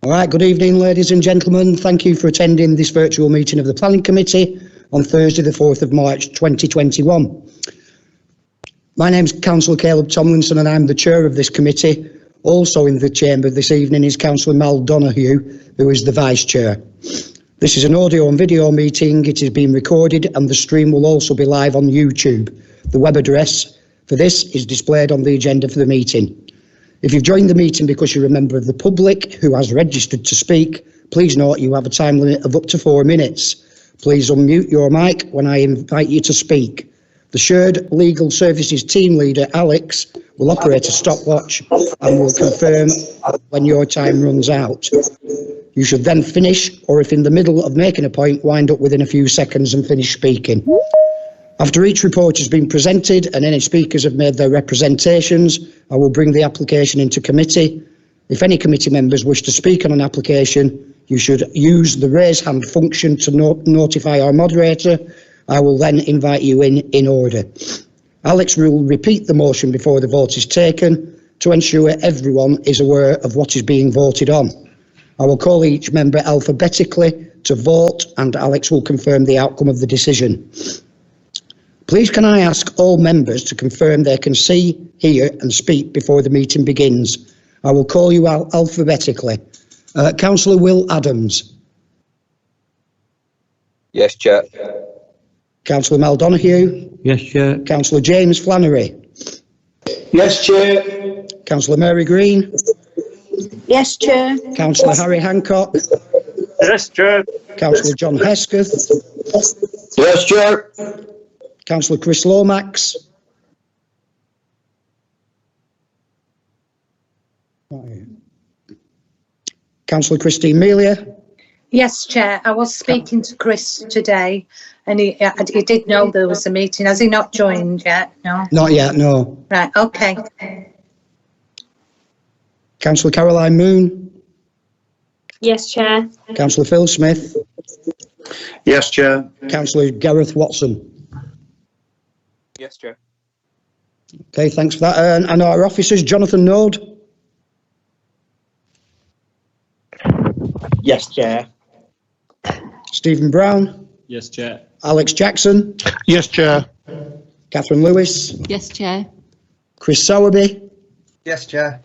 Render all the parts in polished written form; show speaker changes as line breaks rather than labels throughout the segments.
All right, good evening, ladies and gentlemen. Thank you for attending this virtual meeting of the Planning Committee on Thursday, the 4th of March, 2021. My name's Councillor Caleb Tomlinson and I'm the chair of this committee. Also in the chamber this evening is Councillor Mal Donoghue, who is the vice chair. This is an audio and video meeting. It is being recorded and the stream will also be live on YouTube. The web address for this is displayed on the agenda for the meeting. If you've joined the meeting because you're a member of the public who has registered to speak, please note you have a time limit of up to 4 minutes. Please unmute your mic when I invite you to speak. The Shared Legal Services team leader, Alex, will operate a stopwatch and will confirm when your time runs out. You should then finish, or if in the middle of making a point, wind up within a few seconds and finish speaking. After each report has been presented and any speakers have made their representations, I will bring the application into committee. If any committee members wish to speak on an application, you should use the raise hand function to notify our moderator. I will then invite you in order. Alex will repeat the motion before the vote is taken to ensure everyone is aware of what is being voted on. I will call each member alphabetically to vote and Alex will confirm the outcome of the decision. Please can I ask all members to confirm they can see, hear and speak before the meeting begins. I will call you alphabetically. Councillor Will Adams.
Yes, Chair.
Councillor Mel Donoghue.
Yes, Chair.
Councillor James Flannery.
Yes, Chair.
Councillor Mary Green.
Yes, Chair.
Councillor Harry Hancock.
Yes, Chair.
Councillor John Hesketh.
Yes, Chair.
Councillor Chris Lomax. Councillor Christine Melia.
Yes, Chair. I was speaking to Chris today and he did know there was a meeting. Has he not joined yet? No?
Not yet, no.
Right, okay.
Councillor Caroline Moon.
Yes, Chair.
Councillor Phil Smith.
Yes, Chair.
Councillor Gareth Watson.
Yes, Chair.
Okay, thanks for that. And our officers, Jonathan Node.
Yes, Chair.
Stephen Brown.
Yes, Chair.
Alex Jackson.
Yes, Chair.
Catherine Lewis.
Yes, Chair.
Chris Sowerby.
Yes, Chair.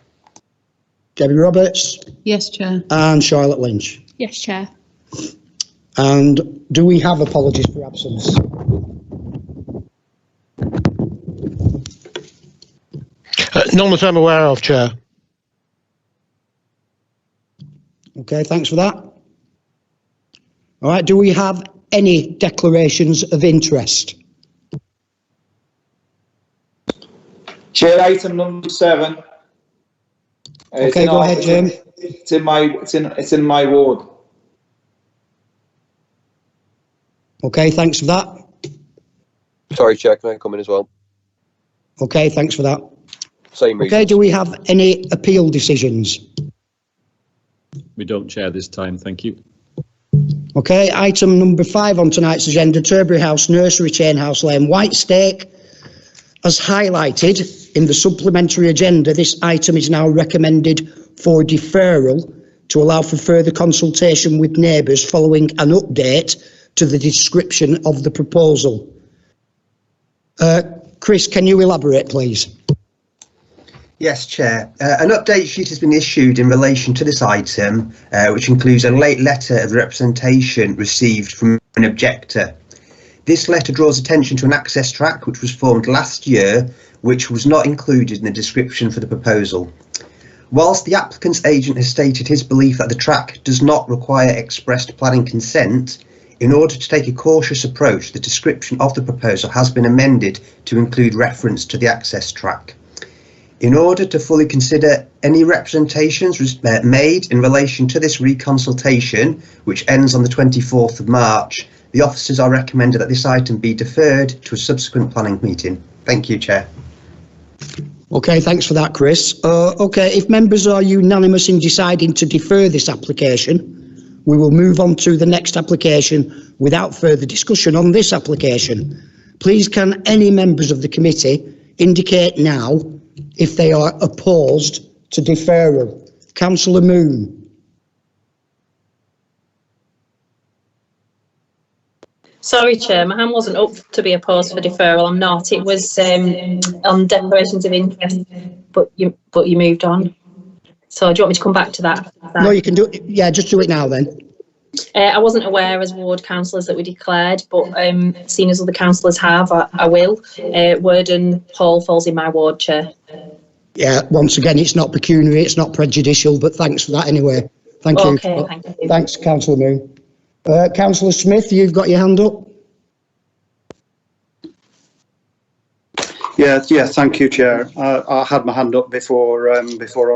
Debbie Roberts.
Yes, Chair.
And Charlotte Lynch.
Yes, Chair.
And do we have apologies for absence?
None that I'm aware of, Chair.
Okay, thanks for that. All right, do we have any declarations of interest?
Chair, item number 7.
Okay, go ahead, Jim.
It's in my ward.
Okay, thanks for that.
Sorry, Chair, can I come in as well?
Okay, thanks for that.
Same reason.
Okay, do we have any appeal decisions?
We don't, Chair, this time, thank you.
Okay, item number 5 on tonight's agenda, Turberry House Nursery, Chainhouse Lane, Whitestake. As highlighted in the supplementary agenda, this item is now recommended for deferral to allow for further consultation with neighbours following an update to the description of the proposal. Chris, can you elaborate, please?
Yes, Chair. An update sheet has been issued in relation to this item, which includes a late letter of representation received from an objector. This letter draws attention to an access track which was formed last year, which was not included in the description for the proposal. Whilst the applicant's agent has stated his belief that the track does not require expressed planning consent, in order to take a cautious approach, the description of the proposal has been amended to include reference to the access track. In order to fully consider any representations made in relation to this reconsultation, which ends on the 24th of March, the officers are recommended that this item be deferred to a subsequent planning meeting. Thank you, Chair.
Okay, thanks for that, Chris. Okay, if members are unanimous in deciding to defer this application, we will move on to the next application without further discussion on this application. Please can any members of the committee indicate now if they are opposed to deferral. Councillor Moon.
Sorry, Chair, my hand wasn't up to be opposed for deferral. I'm not. It was on declarations of interest, but you moved on. So do you want me to come back to that?
No, you can do it. Yeah, just do it now then.
I wasn't aware as ward councillors that we declared, but seeing as other councillors have, I will. Worden Hall falls in my ward, Chair.
Yeah, once again, it's not pecuniary, it's not prejudicial, but thanks for that anyway. Thank you.
Okay, thank you.
Thanks, Councillor Moon. Councillor Smith, you've got your hand up.
Yeah, thank you, Chair. I had my hand up before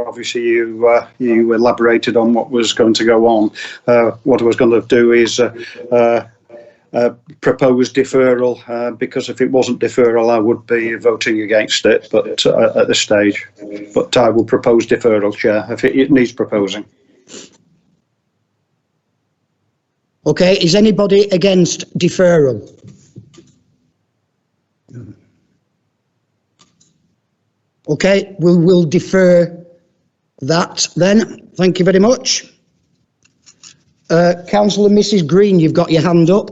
obviously you elaborated on what was going to go on. What I was going to do is propose deferral, because if it wasn't deferral, I would be voting against it. But at this stage, but I will propose deferral, Chair, if it needs proposing.
Okay, is anybody against deferral? Okay, we'll defer that then. Thank you very much. Councillor Mrs Green, you've got your hand up.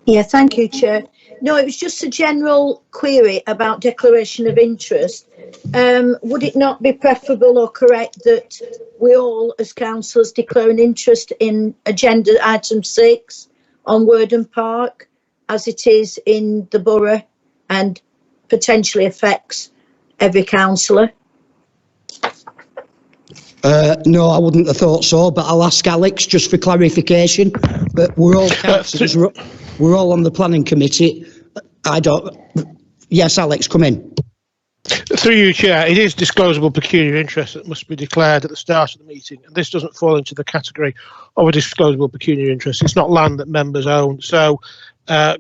Yeah, thank you, Chair. No, it was just a general query about declaration of interest. Would it not be preferable or correct that we all, as councillors, declare an interest in agenda item 6 on Worden Park, as it is in the borough and potentially affects every councillor?
No, I wouldn't have thought so, but I'll ask Alex just for clarification. But we're all councillors, we're all on the planning committee. Yes, Alex, come in.
Through you, Chair, it is disclosable pecuniary interest that must be declared at the start of the meeting, and this doesn't fall into the category of a disclosable pecuniary interest. It's not land that members own, so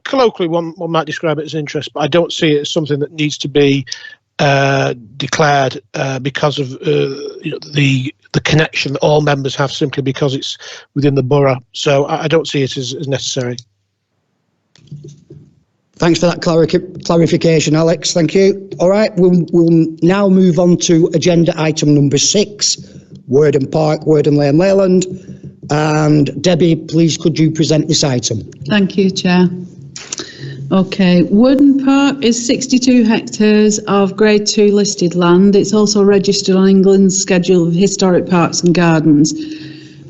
colloquially one might describe it as interest, but I don't see it as something that needs to be declared because of the connection that all members have simply because it's within the borough. So I don't see it as necessary.
Thanks for that clarification, Alex. Thank you. All right, we'll now move on to agenda item number 6, Worden Park, Worden Lane, Leyland. And Debbie, please could you present this item?
Thank you, Chair. Okay, Worden Park is 62 hectares of Grade 2 listed land. It's also registered on England's Schedule of Historic Parks and Gardens.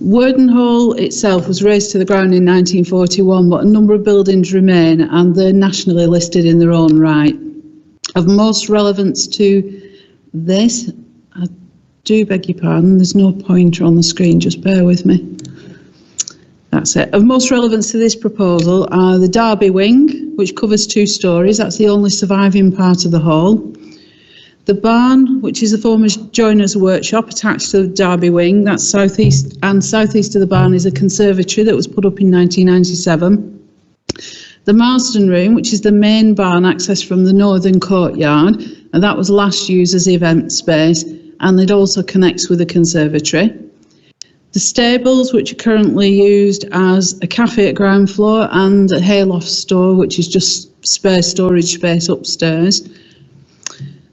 Worden Hall itself was razed to the ground in 1941, but a number of buildings remain and they're nationally listed in their own right. Of most relevance to this, I do beg your pardon, there's no pointer on the screen, just bear with me. That's it. Of most relevance to this proposal are the Derby Wing, which covers 2 storeys. That's the only surviving part of the hall. The barn, which is the former joiner's workshop attached to the Derby Wing. That's southeast, and southeast of the barn is a conservatory that was put up in 1997. The Marsden Room, which is the main barn access from the northern courtyard, and that was last used as event space, and it also connects with the conservatory. The stables, which are currently used as a cafe at ground floor and a hayloft store, which is just spare storage space upstairs.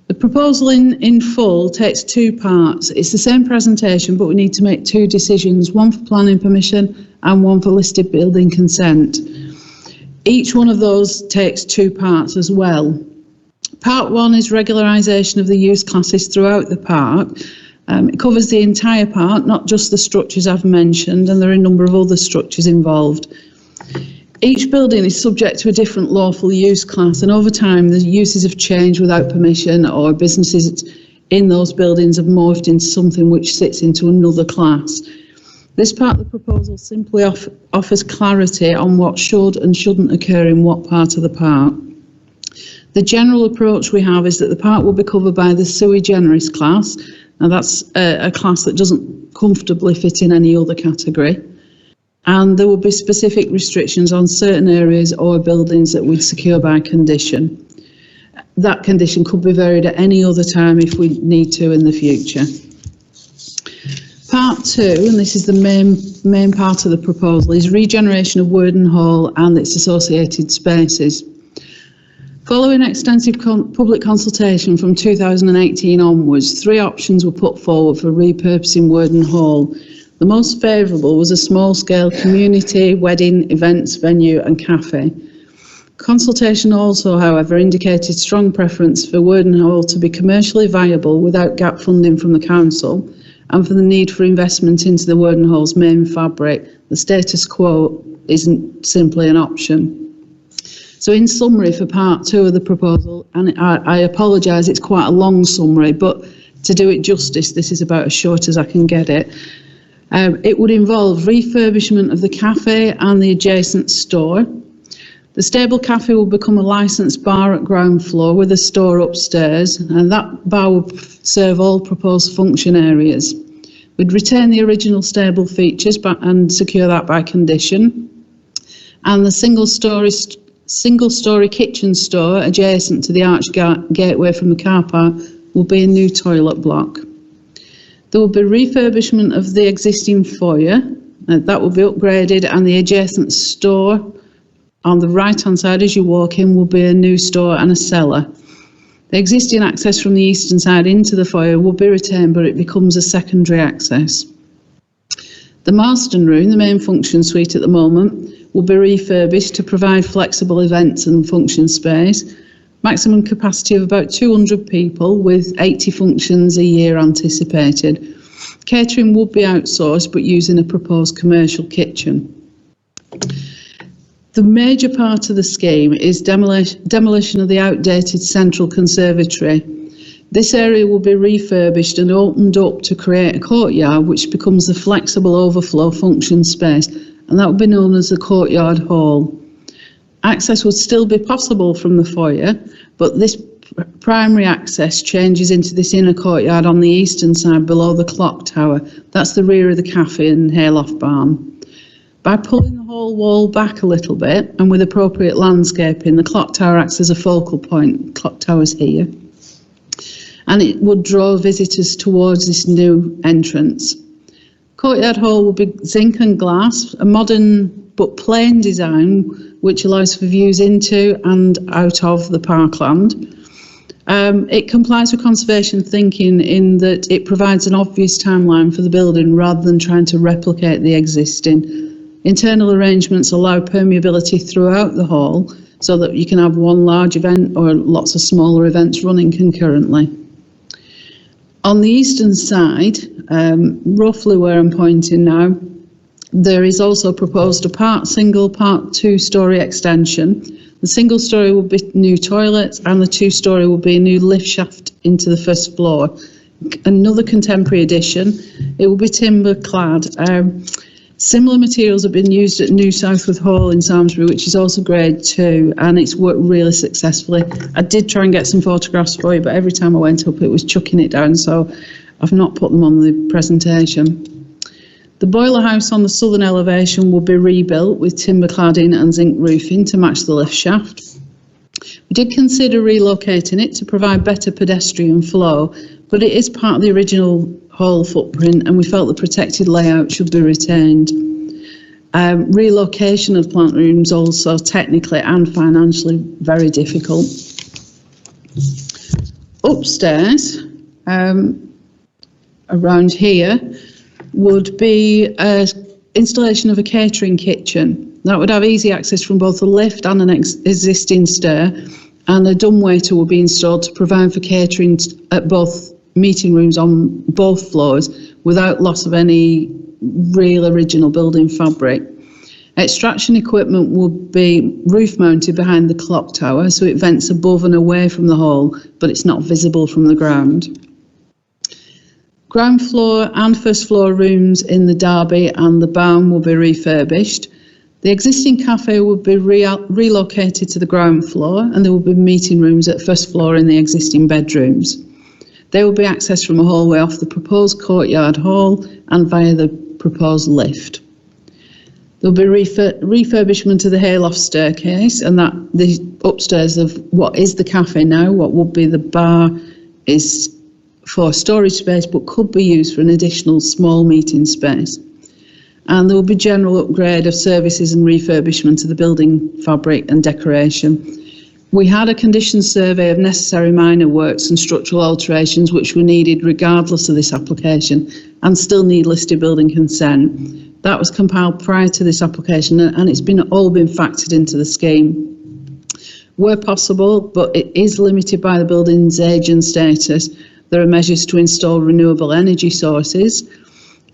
The proposal in full takes 2 parts. It's the same presentation, but we need to make 2 decisions, one for planning permission and one for listed building consent. Each one of those takes 2 parts as well. Part 1 is regularisation of the use classes throughout the park. It covers the entire park, not just the structures I've mentioned, and there are a number of other structures involved. Each building is subject to a different lawful use class, and over time the uses have changed without permission, or businesses in those buildings have morphed into something which sits into another class. This part of the proposal simply offers clarity on what should and shouldn't occur in what part of the park. The general approach we have is that the park will be covered by the sui generis class. Now that's a class that doesn't comfortably fit in any other category. And there will be specific restrictions on certain areas or buildings that we secure by condition. That condition could be varied at any other time if we need to in the future. Part 2, and this is the main part of the proposal, is regeneration of Worden Hall and its associated spaces. Following extensive public consultation from 2018 onwards, 3 options were put forward for repurposing Worden Hall. The most favourable was a small-scale community, wedding, events, venue and cafe. Consultation also, however, indicated strong preference for Worden Hall to be commercially viable without gap funding from the council, and for the need for investment into the Worden Hall's main fabric. The status quo isn't simply an option. So in summary for part 2 of the proposal, and I apologise, it's quite a long summary, but to do it justice, this is about as short as I can get it. It would involve refurbishment of the cafe and the adjacent store. The stable cafe will become a licensed bar at ground floor with a store upstairs, and that bar will serve all proposed function areas. We'd retain the original stable features and secure that by condition. And the single-storey kitchen store adjacent to the arch gateway from the car park will be a new toilet block. There will be refurbishment of the existing foyer, that will be upgraded, and the adjacent store on the right-hand side as you walk in will be a new store and a cellar. The existing access from the eastern side into the foyer will be retained, but it becomes a secondary access. The Marston room, the main function suite at the moment, will be refurbished to provide flexible events and function space. Maximum capacity of about 200 people with 80 functions a year anticipated. Catering would be outsourced but using a proposed commercial kitchen. The major part of the scheme is demolition of the outdated central conservatory. This area will be refurbished and opened up to create a courtyard which becomes a flexible overflow function space, and that will be known as the courtyard hall. Access would still be possible from the foyer, but this primary access changes into this inner courtyard on the eastern side below the clock tower. That's the rear of the cafe and hayloft barn. By pulling the whole wall back a little bit and with appropriate landscaping, the clock tower acts as a focal point. Clock tower's here. And it would draw visitors towards this new entrance. Courtyard hall will be zinc and glass, a modern but plain design which allows for views into and out of the parkland. It complies with conservation thinking in that it provides an obvious timeline for the building rather than trying to replicate the existing. Internal arrangements allow permeability throughout the hall so that you can have one large event or lots of smaller events running concurrently. On the eastern side, roughly where I'm pointing now, there is also proposed a part single, part 2-storey extension. The single storey will be new toilets and the 2-storey will be a new lift shaft into the first floor. Another contemporary addition, it will be timber clad. Similar materials have been used at New Southworth Hall in Samsbury, which is also grade 2, and it's worked really successfully. I did try and get some photographs for you, but every time I went up it was chucking it down, so I've not put them on the presentation. The boiler house on the southern elevation will be rebuilt with timber cladding and zinc roofing to match the lift shaft. We did consider relocating it to provide better pedestrian flow, but it is part of the original hall footprint and we felt the protected layout should be retained. Relocation of plant rooms also technically and financially very difficult. Upstairs, around here, would be installation of a catering kitchen. That would have easy access from both the lift and an existing stair, and a dumbwaiter will be installed to provide for catering at both meeting rooms on both floors without loss of any real original building fabric. Extraction equipment will be roof mounted behind the clock tower, so it vents above and away from the hall, but it's not visible from the ground. Ground floor and first floor rooms in the Derby and the barn will be refurbished. The existing cafe will be relocated to the ground floor, and there will be meeting rooms at first floor in the existing bedrooms. They will be accessed from a hallway off the proposed courtyard hall and via the proposed lift. There will be refurbishment of the hayloft staircase, and that the upstairs of what is the cafe now, what would be the bar, is for storage space but could be used for an additional small meeting space. And there will be general upgrade of services and refurbishment of the building fabric and decoration. We had a condition survey of necessary minor works and structural alterations which were needed regardless of this application, and still need listed building consent. That was compiled prior to this application, and it's all been factored into the scheme. Where possible, but it is limited by the building's age and status, there are measures to install renewable energy sources,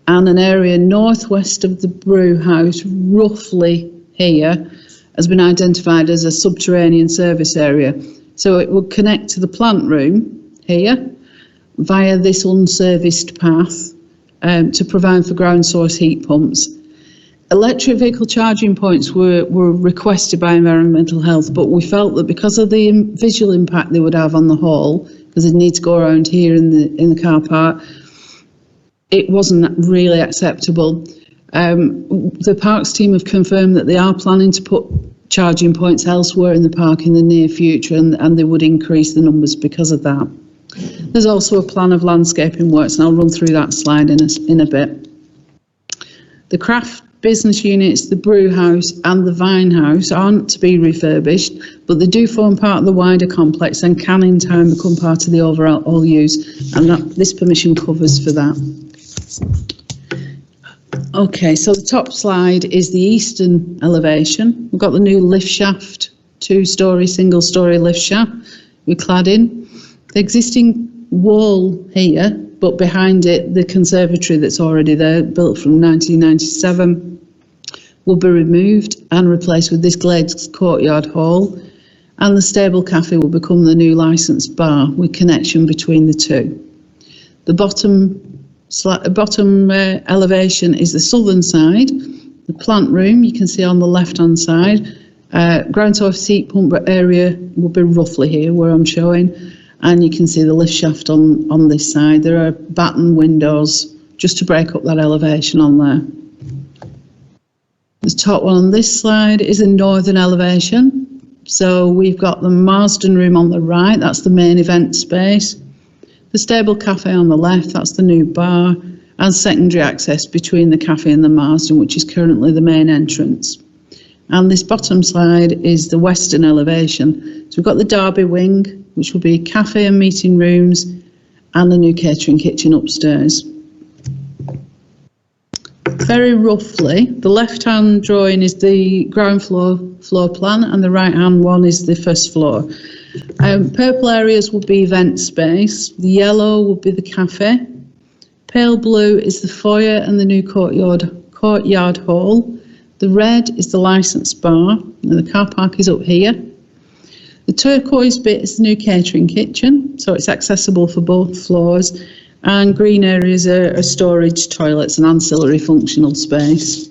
and an area northwest of the brew house, roughly here, has been identified as a subterranean service area. So it will connect to the plant room here via this unserviced path to provide for ground source heat pumps. Electric vehicle charging points were requested by Environmental Health, but we felt that because of the visual impact they would have on the hall, because they'd need to go around here in the car park, it wasn't really acceptable. The parks team have confirmed that they are planning to put charging points elsewhere in the park in the near future, and they would increase the numbers because of that. There's also a plan of landscaping works, and I'll run through that slide in a bit. The craft business units, the brew house and the vine house aren't to be refurbished, but they do form part of the wider complex and can in time become part of the overall use, and this permission covers for that. Okay, so the top slide is the eastern elevation. We've got the new lift shaft, 2-storey, single-storey lift shaft with cladding. The existing wall here, but behind it, the conservatory that's already there, built from 1997, will be removed and replaced with this glazed courtyard hall, and the stable cafe will become the new licensed bar with connection between the two. The bottom elevation is the southern side. The plant room you can see on the left hand side. Ground source heat pump area will be roughly here where I'm showing, and you can see the lift shaft on this side. There are batten windows just to break up that elevation on there. The top one on this slide is the northern elevation. So we've got the Marsden room on the right, that's the main event space. The stable cafe on the left, that's the new bar, and secondary access between the cafe and the Marsden, which is currently the main entrance. And this bottom slide is the western elevation. So we've got the Derby wing, which will be cafe and meeting rooms, and a new catering kitchen upstairs. Very roughly, the left-hand drawing is the ground floor plan, and the right-hand one is the first floor. Purple areas will be event space. The yellow will be the cafe. Pale blue is the foyer and the new courtyard hall. The red is the licensed bar, and the car park is up here. The turquoise bit is the new catering kitchen, so it's accessible for both floors. And green areas are storage, toilets and ancillary functional space.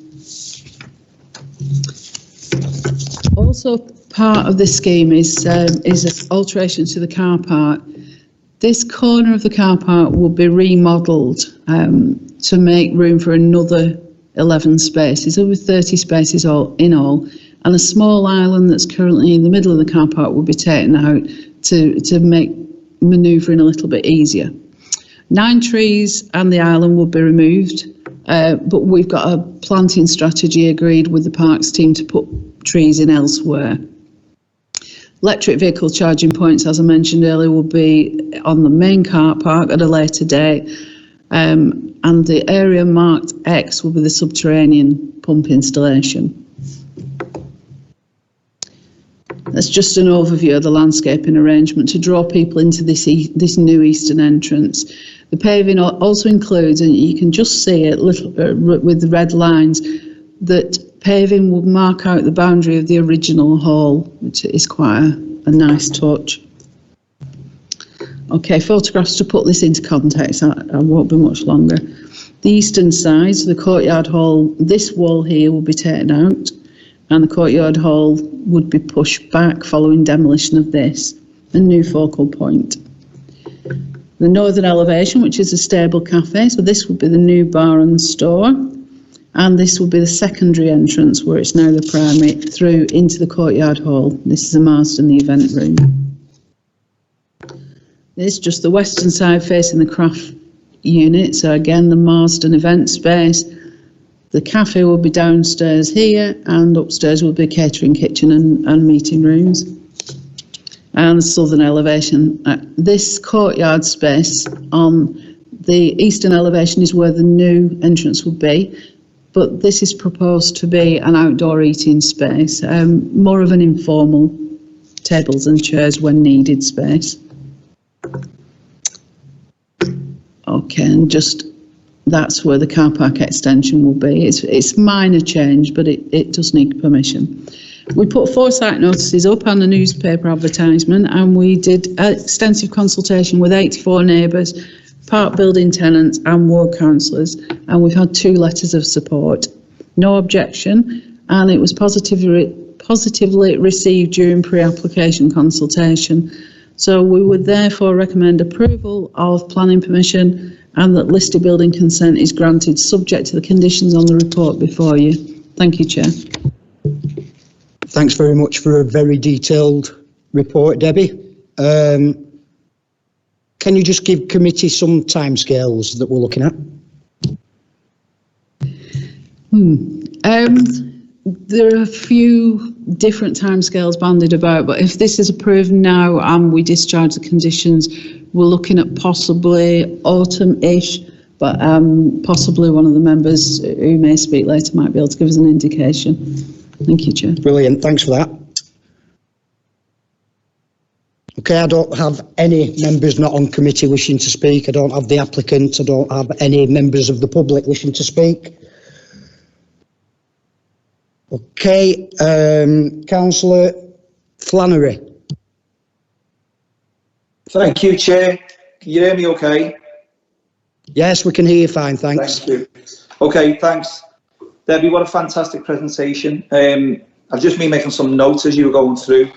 Also part of this scheme is alteration to the car park. This corner of the car park will be remodelled to make room for another 11 spaces, over 30 spaces in all, and a small island that's currently in the middle of the car park will be taken out to make manoeuvring a little bit easier. 9 trees and the island will be removed, but we've got a planting strategy agreed with the parks team to put trees in elsewhere. Electric vehicle charging points, as I mentioned earlier, will be on the main car park at a later date, and the area marked X will be the subterranean pump installation. That's just an overview of the landscaping arrangement to draw people into this new eastern entrance. The paving also includes, and you can just see it with the red lines, that paving will mark out the boundary of the original hall, which is quite a nice touch. Okay, photographs to put this into context. I won't be much longer. The eastern side, so the courtyard hall, this wall here will be taken out, and the courtyard hall would be pushed back following demolition of this, a new focal point. The northern elevation, which is a stable cafe, so this would be the new bar and store, and this will be the secondary entrance where it's now the primary through into the courtyard hall. This is a Marsden, the event room. This is just the western side facing the craft unit, so again the Marsden event space. The cafe will be downstairs here, and upstairs will be a catering kitchen and meeting rooms. And the southern elevation. This courtyard space on the eastern elevation is where the new entrance would be, but this is proposed to be an outdoor eating space, more of an informal tables and chairs when needed space. Okay, and just that's where the car park extension will be. It's minor change, but it does need permission. We put 4 site notices up and a newspaper advertisement, and we did extensive consultation with 84 neighbours, park building tenants and ward councillors, and we've had 2 letters of support. No objection, and it was positively received during pre-application consultation. So we would therefore recommend approval of planning permission and that listed building consent is granted subject to the conditions on the report before you. Thank you, Chair.
Thanks very much for a very detailed report, Debbie. Can you just give committee some timescales that we're looking at?
There are a few different timescales bandied about, but if this is approved now and we discharge the conditions, we're looking at possibly autumn-ish, but possibly one of the members who may speak later might be able to give us an indication. Thank you, Chair.
Brilliant, thanks for that. Okay, I don't have any members not on committee wishing to speak. I don't have the applicant. I don't have any members of the public wishing to speak. Okay, Councillor Flannery.
Thank you, Chair. Can you hear me okay?
Yes, we can hear you fine, thanks.
Thank you. Okay, thanks. Debbie, what a fantastic presentation. I've just been making some notes as you were going through.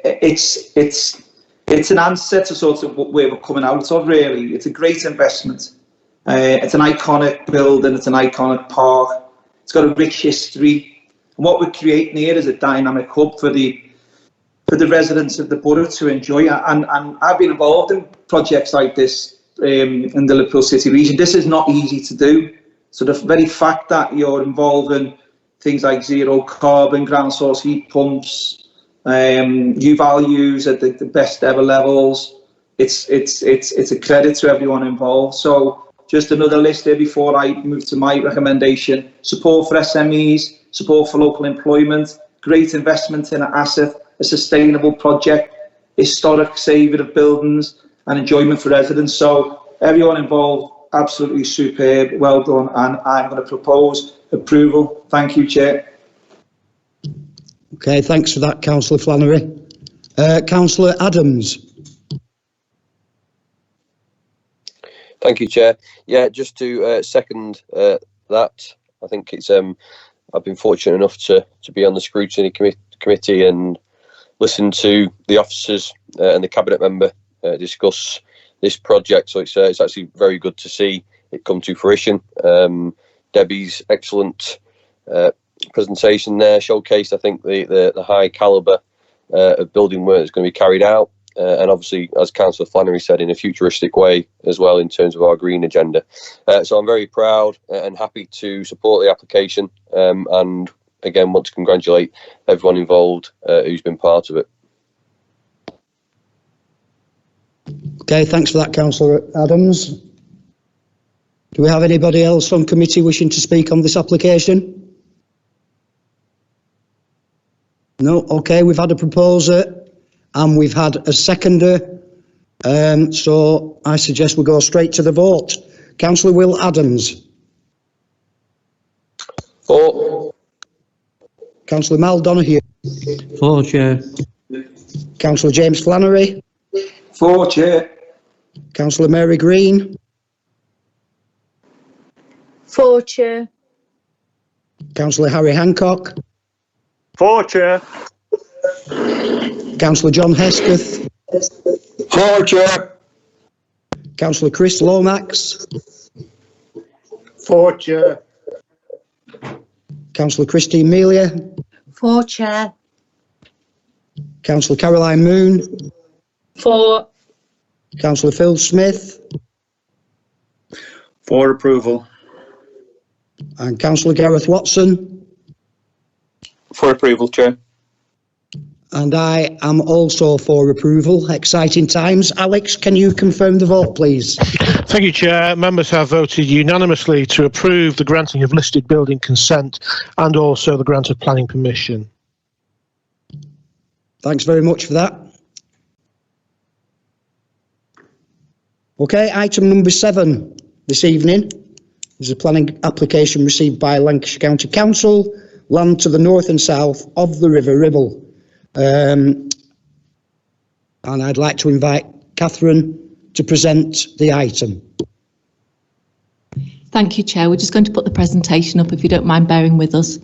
It's an answer to sort of where we're coming out of, really. It's a great investment. It's an iconic building, it's an iconic park. It's got a rich history. And what we're creating here is a dynamic hub for the residents of the borough to enjoy. And I've been involved in projects like this in the Liverpool City region. This is not easy to do. So the very fact that you're involved in things like zero carbon, ground source heat pumps, U-values at the best ever levels, it's a credit to everyone involved. So just another list there before I move to my recommendation. Support for SMEs, support for local employment, great investment in an asset, a sustainable project, historic saving of buildings and enjoyment for residents. So everyone involved, absolutely superb, well done, and I'm going to propose approval. Thank you, Chair.
Okay, thanks for that, Councillor Flannery. Councillor Adams.
Thank you, Chair. Yeah, just to second that, I think it's I've been fortunate enough to be on the scrutiny committee and listen to the officers and the cabinet member discuss this project. So it's actually very good to see it come to fruition. Debbie's excellent presentation there showcased, I think, the high calibre of building work that's going to be carried out. And obviously, as Councillor Flannery said, in a futuristic way as well in terms of our green agenda. So I'm very proud and happy to support the application and again want to congratulate everyone involved who's been part of it.
Okay, thanks for that, Councillor Adams. Do we have anybody else on committee wishing to speak on this application? No, okay, we've had a proposer and we've had a seconder, so I suggest we go straight to the vote. Councillor Will Adams.
For.
Councillor Mal Donoghue.
For, Chair.
Councillor James Flannery.
For, Chair.
Councillor Mary Green.
For, Chair.
Councillor Harry Hancock.
For, Chair.
Councillor John Hesketh.
For, Chair.
Councillor Chris Lomax.
For, Chair.
Councillor Christine Melia.
For, Chair.
Councillor Caroline Moon.
For.
Councillor Phil Smith.
For approval.
And Councillor Gareth Watson.
For approval, Chair.
And I am also for approval. Exciting times. Alex, can you confirm the vote, please?
Thank you, Chair. Members have voted unanimously to approve the granting of listed building consent and also the grant of planning permission.
Thanks very much for that. Okay, item number 7 this evening is a planning application received by Lancashire County Council, land to the north and south of the River Ribble. And I'd like to invite Catherine to present the item.
Thank you, Chair. We're just going to put the presentation up if you don't mind bearing with us.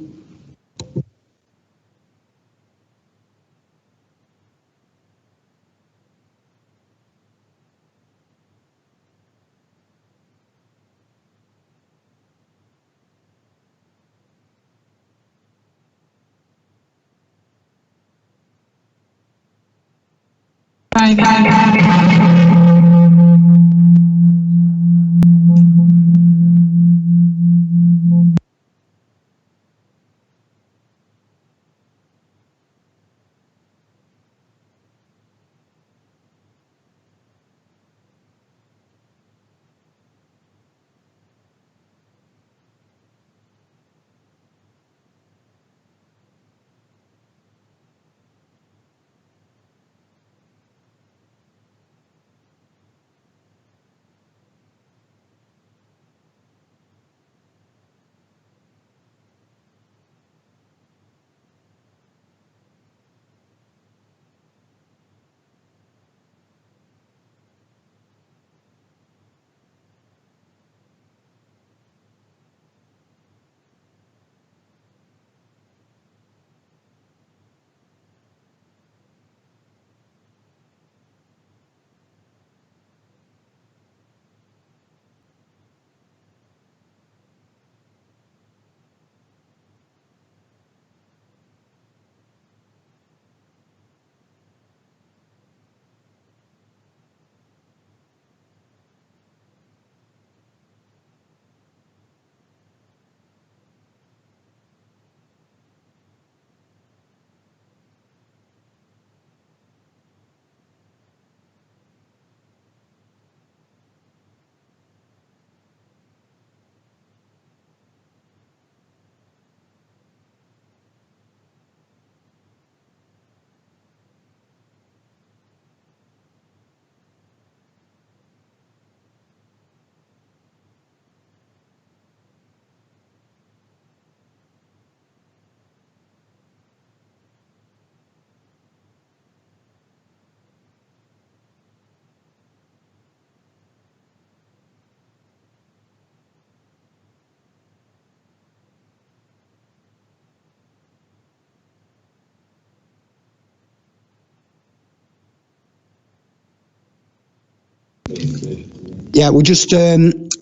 Yeah, we're just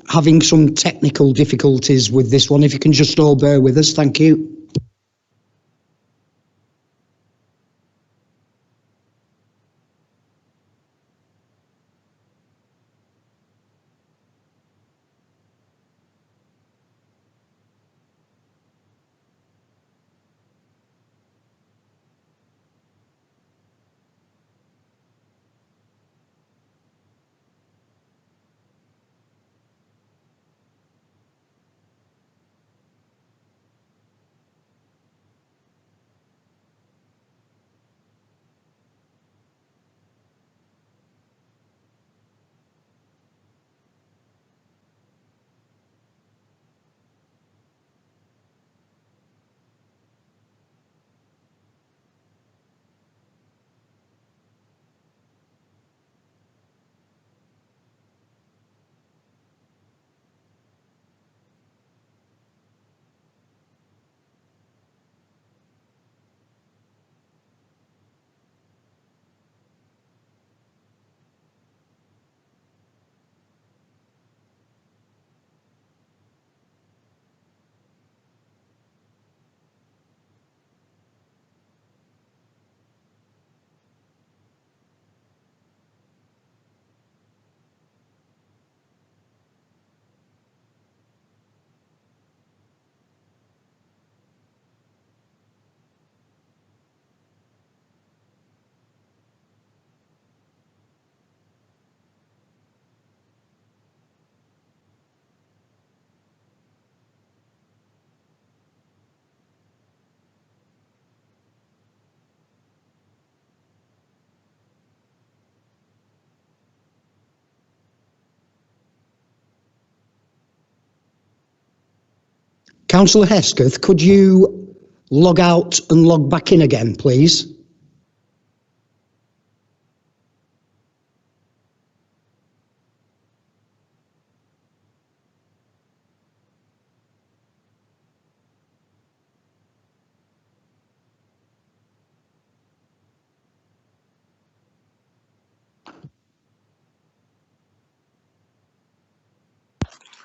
having some technical difficulties with this one. If you can just all bear with us, thank you. Councillor Hesketh, could you log out and log back in again, please?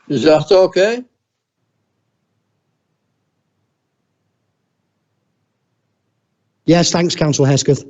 Is that okay?
Yes, thanks, Councillor Hesketh.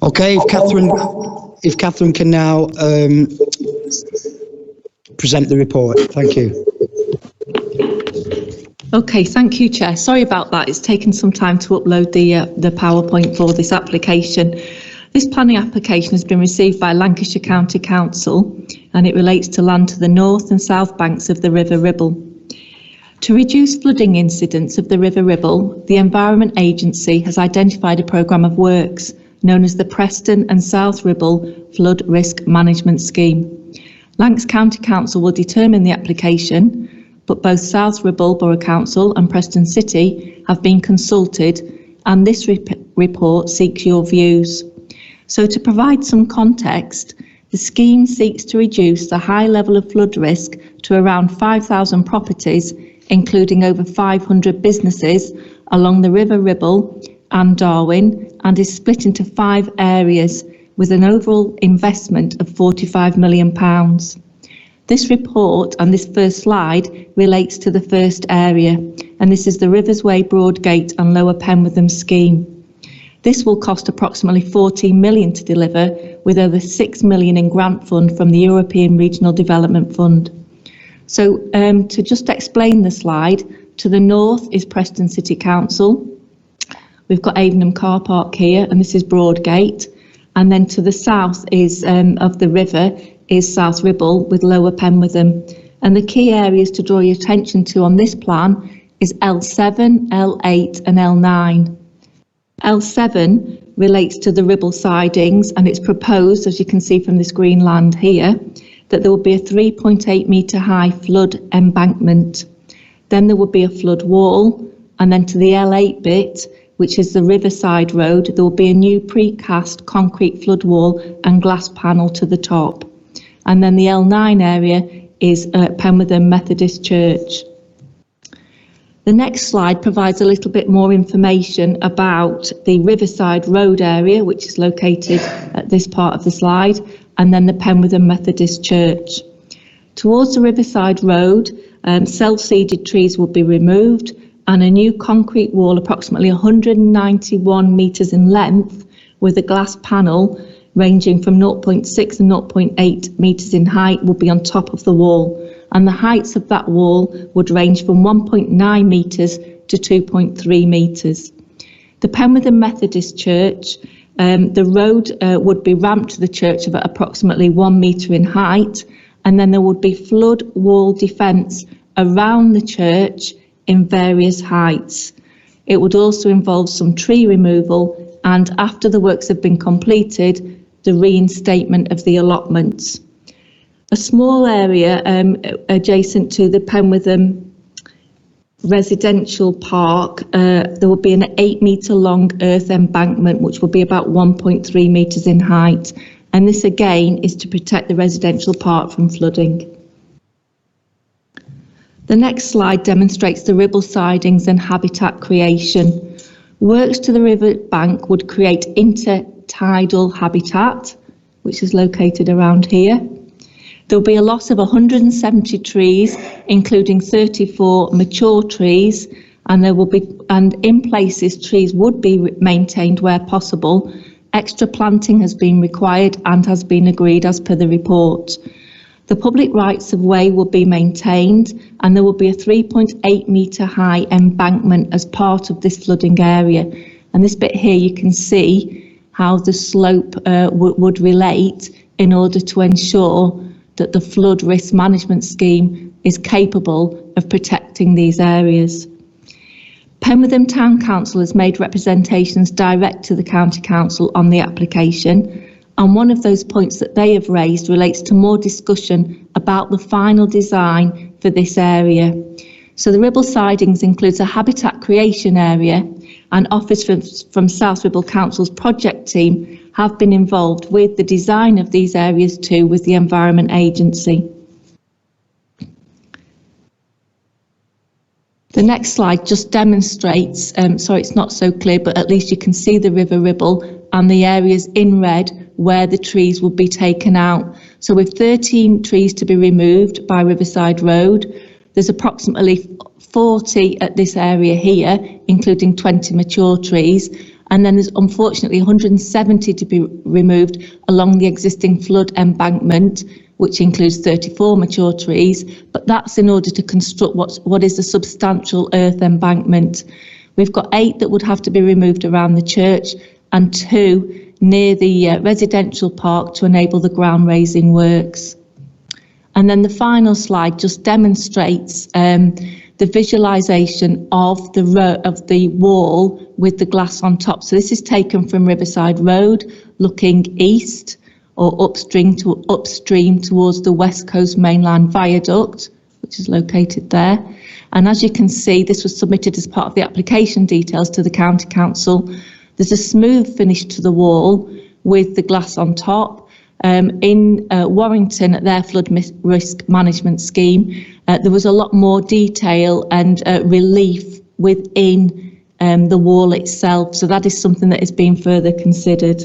Okay, if Catherine can now present the report. Thank you.
Okay, thank you, Chair. Sorry about that. It's taken some time to upload the PowerPoint for this application. This planning application has been received by Lancashire County Council and it relates to land to the north and south banks of the River Ribble. To reduce flooding incidents of the River Ribble, the Environment Agency has identified a programme of works known as the Preston and South Ribble Flood Risk Management Scheme. Lancs County Council will determine the application, but both South Ribble Borough Council and Preston City have been consulted and this report seeks your views. So to provide some context, the scheme seeks to reduce the high level of flood risk to around 5,000 properties, including over 500 businesses along the River Ribble and Darwen, and is split into 5 areas with an overall investment of £45 million. This report and this first slide relates to the first area, and this is the Rivers Way, Broadgate and Lower Penwitham scheme. This will cost approximately 14 million to deliver, with over 6 million in grant fund from the European Regional Development Fund. So to just explain the slide, to the north is Preston City Council. We've got Avenham Car Park here, and this is Broadgate. And then to the south is of the river is South Ribble with Lower Penwitham. And the key areas to draw your attention to on this plan is L7, L8 and L9. L7 relates to the Ribble sidings, and it's proposed, as you can see from this green land here, that there will be a 3.8 metre high flood embankment. Then there will be a flood wall, and then to the L8 bit, which is the Riverside Road, there will be a new precast concrete flood wall and glass panel to the top. And then the L9 area is Penwitham Methodist Church. The next slide provides a little bit more information about the Riverside Road area, which is located at this part of the slide, and then the Penwitham Methodist Church. Towards the Riverside Road, self-seeded trees will be removed and a new concrete wall approximately 191 metres in length with a glass panel ranging from 0.6 and 0.8 metres in height will be on top of the wall, and the heights of that wall would range from 1.9 metres to 2.3 metres. The Penwitham Methodist Church, the road would be ramped to the church of approximately 1 metre in height, and then there would be flood wall defence around the church in various heights. It would also involve some tree removal and, after the works have been completed, the reinstatement of the allotments. A small area adjacent to the Penwitham residential park, there will be an 8 metre long earth embankment which will be about 1.3 metres in height, and this again is to protect the residential park from flooding. The next slide demonstrates the ribble sidings and habitat creation. Works to the river bank would create intertidal habitat, which is located around here. There will be a loss of 170 trees, including 34 mature trees, and in places trees would be maintained where possible. Extra planting has been required and has been agreed as per the report. The public rights of way will be maintained, and there will be a 3.8 metre high embankment as part of this flooding area. And this bit here you can see how the slope would relate in order to ensure that the flood risk management scheme is capable of protecting these areas. Penwitham Town Council has made representations direct to the County Council on the application, and one of those points that they have raised relates to more discussion about the final design for this area. So the Ribble sidings includes a habitat creation area, and officers from South Ribble Council's project team have been involved with the design of these areas too with the Environment Agency. The next slide just demonstrates, sorry it's not so clear, but at least you can see the River Ribble and the areas in red where the trees will be taken out. So with 13 trees to be removed by Riverside Road, there's approximately 40 at this area here, including 20 mature trees, and then there's unfortunately 170 to be removed along the existing flood embankment, which includes 34 mature trees, but that's in order to construct what is a substantial earth embankment. We've got 8 that would have to be removed around the church and 2 near the residential park to enable the ground raising works. And then the final slide just demonstrates the visualisation of the wall with the glass on top. So this is taken from Riverside Road, looking east or upstream towards the West Coast Mainland Viaduct, which is located there. And as you can see, this was submitted as part of the application details to the County Council. There's a smooth finish to the wall with the glass on top. In Warrington, at their flood risk management scheme, there was a lot more detail and relief within the wall itself. So that is something that is being further considered.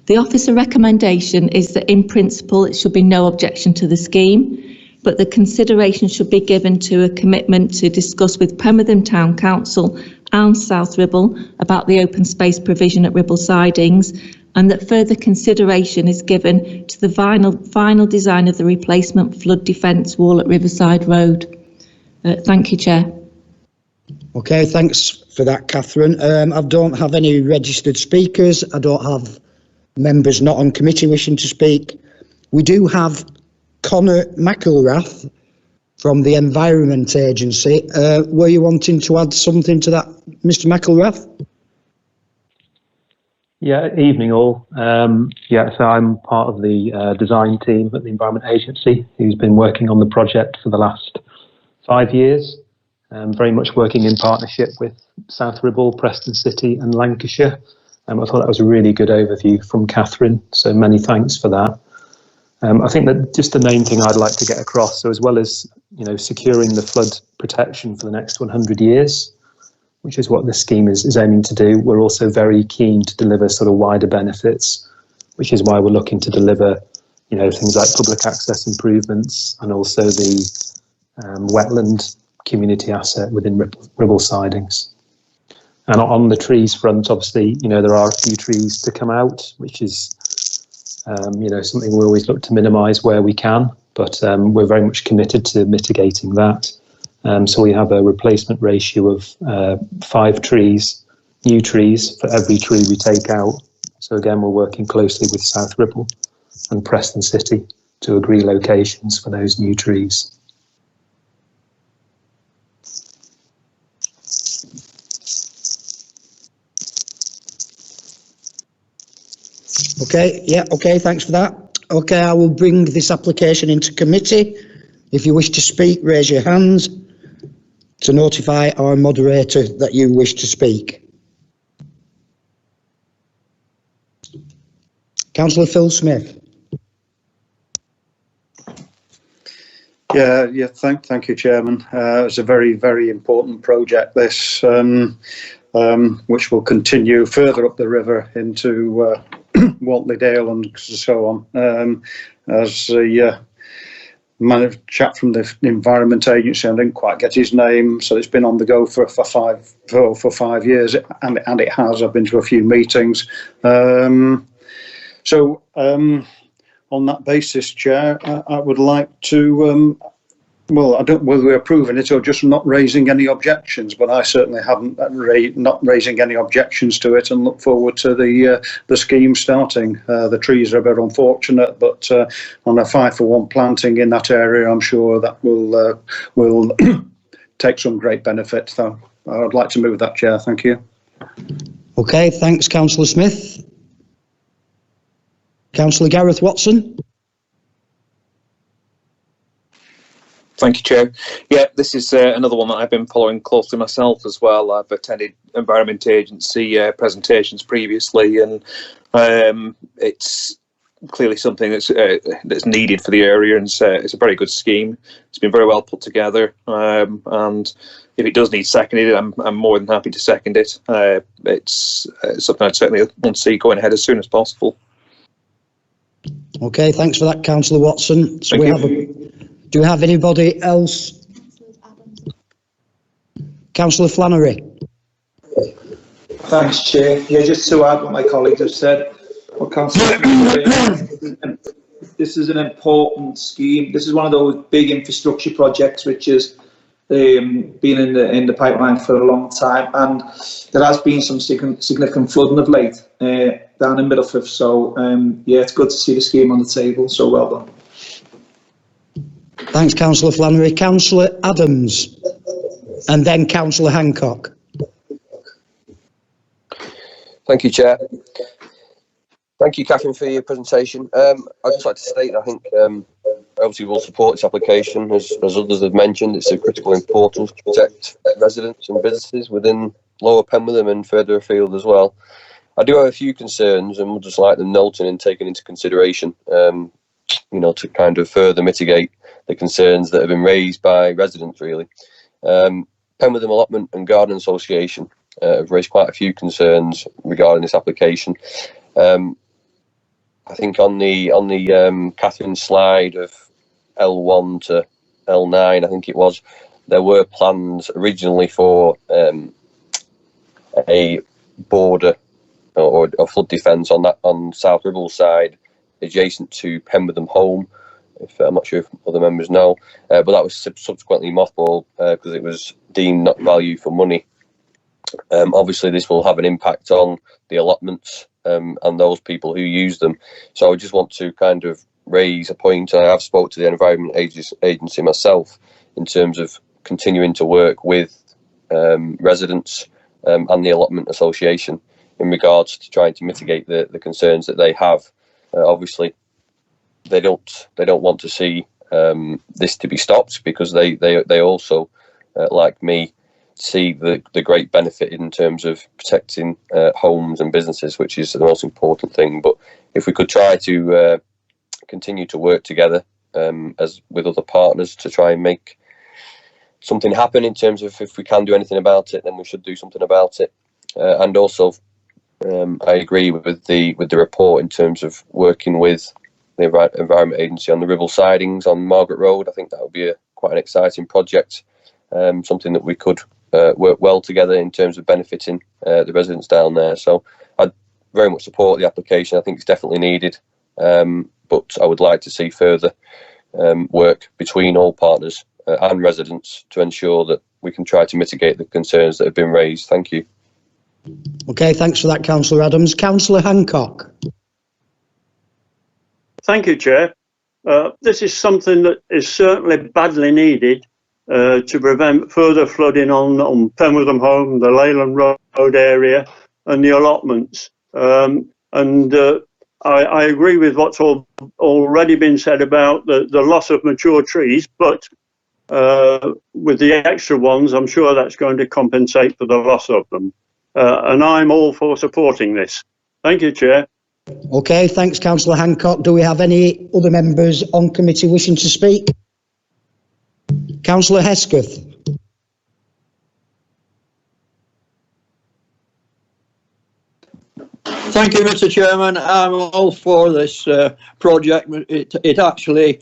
The officer recommendation is that in principle it should be no objection to the scheme, but the consideration should be given to a commitment to discuss with Penwitham Town Council and South Ribble about the open space provision at Ribble sidings, and that further consideration is given to the final design of the replacement flood defence wall at Riverside Road. Thank you, Chair.
Okay, thanks for that, Catherine. I don't have any registered speakers. I don't have members not on committee wishing to speak. We do have Connor Mcelrath from the Environment Agency. Were you wanting to add something to that, Mr. Mcelrath?
Yeah, evening all. So I'm part of the design team at the Environment Agency, who's been working on the project for the last 5 years, very much working in partnership with South Ribble, Preston City and Lancashire. I thought that was a really good overview from Catherine, so many thanks for that. I think that just the main thing I'd like to get across, so as well as securing the flood protection for the next 100 years, which is what this scheme is aiming to do, we're also very keen to deliver sort of wider benefits, which is why we're looking to deliver things like public access improvements and also the wetland community asset within Ribble sidings. And on the trees front, obviously, there are a few trees to come out, which is, something we always look to minimise where we can, but we're very much committed to mitigating that. So we have a replacement ratio of 5 trees, new trees, for every tree we take out. So again, we're working closely with South Ribble and Preston City to agree locations for those new trees.
Okay, yeah, okay, thanks for that. Okay, I will bring this application into committee. If you wish to speak, raise your hands to notify our moderator that you wish to speak. Councillor Phil Smith.
Yeah, thank you, Chairman. It's a very, very important project, this, which will continue further up the river into Wantley Dale and so on. As the chap from the Environment Agency, I didn't quite get his name, so it's been on the go for 5 years, and it has. I've been to a few meetings. On that basis, Chair, I would like to, I don't know whether we're approving it or just not raising any objections, but I certainly haven't not raising any objections to it, and look forward to the scheme starting. The trees are a bit unfortunate, but on a 5-for-1 planting in that area, I'm sure that will take some great benefit. So I'd like to move that, Chair. Thank you.
Okay, thanks, Councillor Smith. Councillor Gareth Watson.
Thank you, Chair. Yeah, this is another one that I've been following closely myself as well. I've attended Environment Agency presentations previously, and it's clearly something that's needed for the area, and it's a very good scheme. It's been very well put together, and if it does need seconded, I'm more than happy to second it. It's something I'd certainly want to see going ahead as soon as possible.
Okay, thanks for that, Councillor Watson. So do we have anybody else? Councillor Flannery.
Thanks, Chair. Yeah, just to add what my colleagues have said, this is an important scheme. This is one of those big infrastructure projects which has been in the pipeline for a long time, and there has been some significant flooding of late down in Middleford. So yeah, it's good to see the scheme on the table. So well done.
Thanks, Councillor Flannery. Councillor Adams, and then Councillor Hancock.
Thank you, Chair. Thank you, Catherine, for your presentation. I'd just like to state, I think, obviously we'll support this application. As others have mentioned, it's of critical importance to protect residents and businesses within Lower Penwitham and further afield as well. I do have a few concerns, and would just like them noted and taken into consideration, to kind of further mitigate the concerns that have been raised by residents, really. Penwitham Allotment and Garden Association have raised quite a few concerns regarding this application. I think on the Catherine's slide of L1 to L9, I think it was, there were plans originally for a border or a flood defence on South Ribble side, adjacent to Penwitham Home. I'm not sure if other members know, but that was subsequently mothballed because it was deemed not value for money. Obviously, this will have an impact on the allotments and those people who use them. So I just want to kind of raise a point. I have spoke to the Environment Agency myself in terms of continuing to work with residents and the Allotment Association in regards to trying to mitigate the concerns that they have. Obviously, they don't want to see this to be stopped, because they also, like me, see the great benefit in terms of protecting homes and businesses, which is the most important thing. But if we could try to continue to work together as with other partners to try and make something happen in terms of, if we can do anything about it, then we should do something about it. And also, I agree with the report in terms of working with the Environment Agency on the Ribble sidings on Margaret Road. I think that would be quite an exciting project, something that we could work well together in terms of benefiting the residents down there. So I very much support the application. I think it's definitely needed, but I would like to see further work between all partners and residents to ensure that we can try to mitigate the concerns that have been raised. Thank you.
Okay, thanks for that, Councillor Adams. Councillor Hancock.
Thank you, Chair. This is something that is certainly badly needed to prevent further flooding on Penwortham Home, the Leyland Road area and the allotments. I agree with what's already been said about the loss of mature trees, but with the extra ones, I'm sure that's going to compensate for the loss of them. And I'm all for supporting this. Thank you, Chair.
Okay, thanks, Councillor Hancock. Do we have any other members on committee wishing to speak? Councillor Hesketh.
Thank you, Mr. Chairman. I'm all for this project. It actually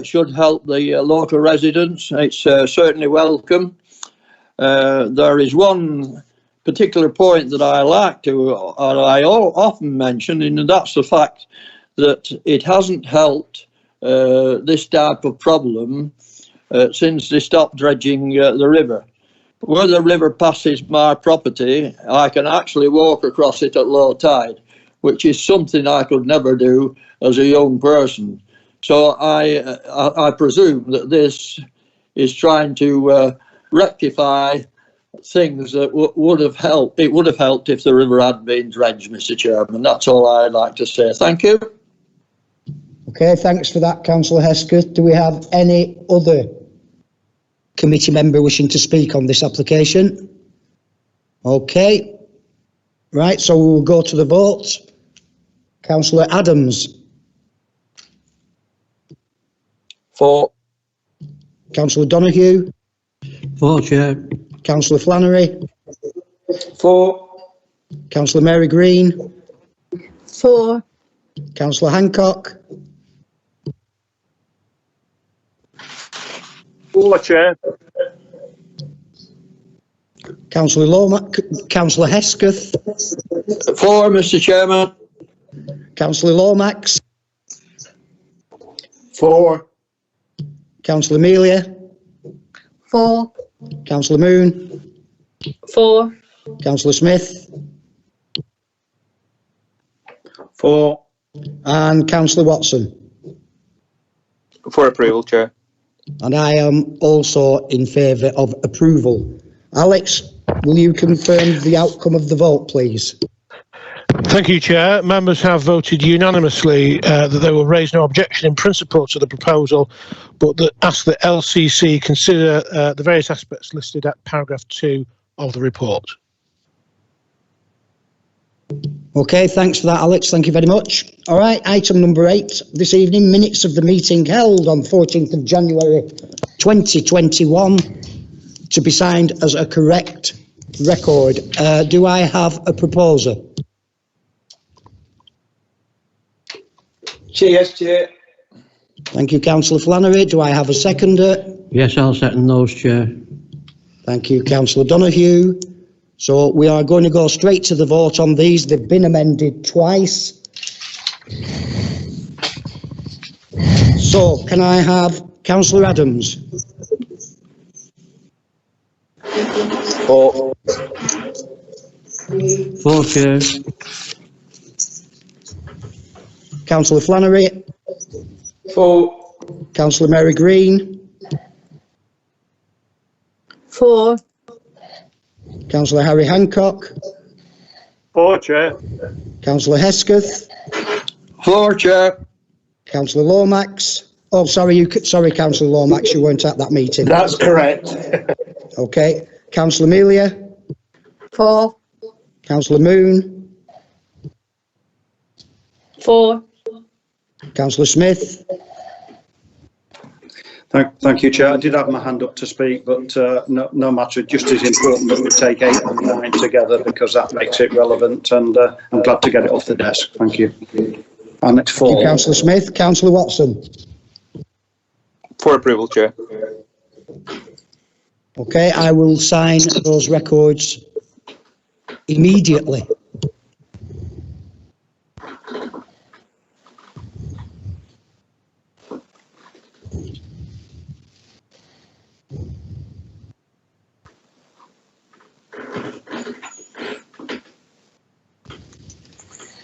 should help the local residents. It's certainly welcome. There is one particular point that I like to, I often mention, and that's the fact that it hasn't helped this type of problem since they stopped dredging the river. Where the river passes my property, I can actually walk across it at low tide, which is something I could never do as a young person. So I presume that this is trying to rectify things that would have helped. It would have helped if the river had been dredged, Mr. Chairman. That's all I'd like to say. Thank you.
Okay, thanks for that, Councillor Hesketh. Do we have any other committee member wishing to speak on this application? Okay, right, so we'll go to the vote. Councillor Adams.
For.
Councillor Donoghue.
For, Chair.
Councillor Flannery.
For.
Councillor Mary Green.
For.
Councillor Hancock.
For, Chair.
Councillor Councillor Hesketh.
For, Mr. Chairman.
Councillor Lomax.
For.
Councillor Amelia.
For.
Councillor Moon.
For.
Councillor Smith.
For.
And Councillor Watson.
For approval, Chair.
And I am also in favour of approval. Alex, will you confirm the outcome of the vote, please?
Thank you, Chair. Members have voted unanimously that they will raise no objection in principle to the proposal, but that ask that LCC consider the various aspects listed at paragraph 2 of the report.
Okay, thanks for that, Alex. Thank you very much. All right, item number 8 this evening, minutes of the meeting held on 14th of January 2021 to be signed as a correct record. Do I have a proposer?
Yes, Chair.
Thank you, Councillor Flannery. Do I have a seconder?
Yes, I'll second those, Chair.
Thank you, Councillor Donoghue. So we are going to go straight to the vote on these. They've been amended twice. So can I have Councillor Adams?
For.
For, Chair.
Councillor Flannery?
For.
Councillor Mary Green?
For.
Councillor Harry Hancock?
For, Chair.
Councillor Hesketh?
For, Chair.
Councillor Lomax? Oh, sorry, Councillor Lomax, you weren't at that meeting.
That's correct.
Okay. Councillor Amelia?
For.
Councillor Moon?
For.
Councillor Smith?
Thank you, Chair. I did have my hand up to speak, but no matter, just as important that we take 8 and 9 together because that makes it relevant, and I'm glad to get it off the desk. Thank you. Annex
Thank you,
4.
Councillor Smith. Councillor Watson.
For approval, Chair.
Okay, I will sign those records immediately.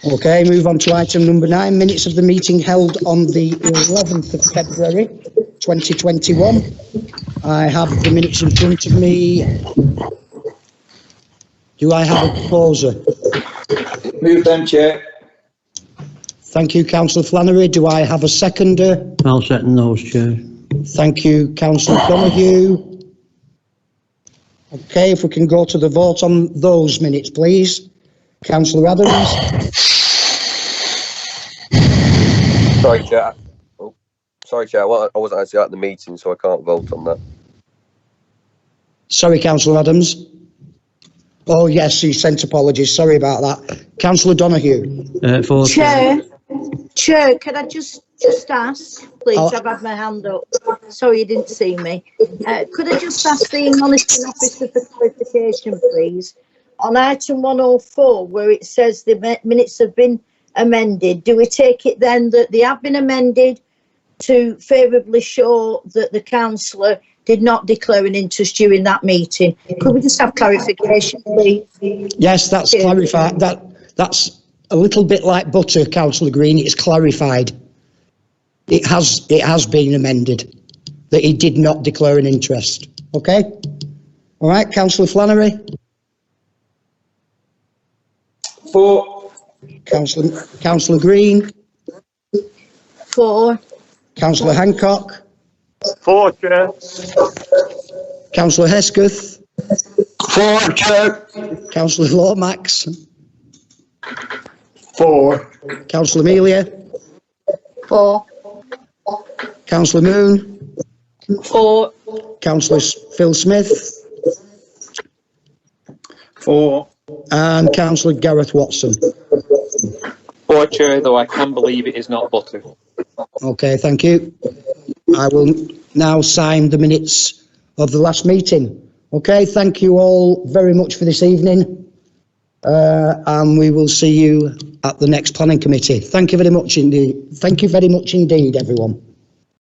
Okay, move on to item number 9, minutes of the meeting held on the 11th of February 2021. I have the minutes in front of me. Do I have a proposer?
Move them, Chair.
Thank you, Councillor Flannery. Do I have a seconder?
I'll second those, Chair.
Thank you, Councillor Donoghue. Okay, if we can go to the vote on those minutes, please. Councillor Adams.
Sorry, Chair. Oh, sorry, Chair. I wasn't actually at the meeting, so I can't vote on that.
Sorry, Councillor Adams. Oh, yes, he sent apologies. Sorry about that. Councillor Donoghue.
For
Chair, can I just ask, please? I've had my hand up. Sorry, you didn't see me. Could I just ask the monitoring officer for clarification, please? On item 104, where it says the minutes have been amended, do we take it then that they have been amended to favourably show that the councillor did not declare an interest during that meeting? Could we just have clarification, please?
Yes, that's clarified. That's a little bit like butter, Councillor Green. It's clarified. It has been amended that he did not declare an interest. Okay? All right, Councillor Flannery.
4.
Councillor Green.
4.
Councillor Hancock.
4, Chair.
Councillor Hesketh.
4, Chair.
Councillor Lomax.
4.
Councillor Amelia.
4.
Councillor Moon.
4.
Councillor Phil Smith.
4.
And Councillor Gareth Watson.
4, Chair, though I can believe it is not butter.
Okay, thank you. I will now sign the minutes of the last meeting. Okay, thank you all very much for this evening. And we will see you at the next planning committee. Thank you very much indeed. Thank you very much indeed, everyone.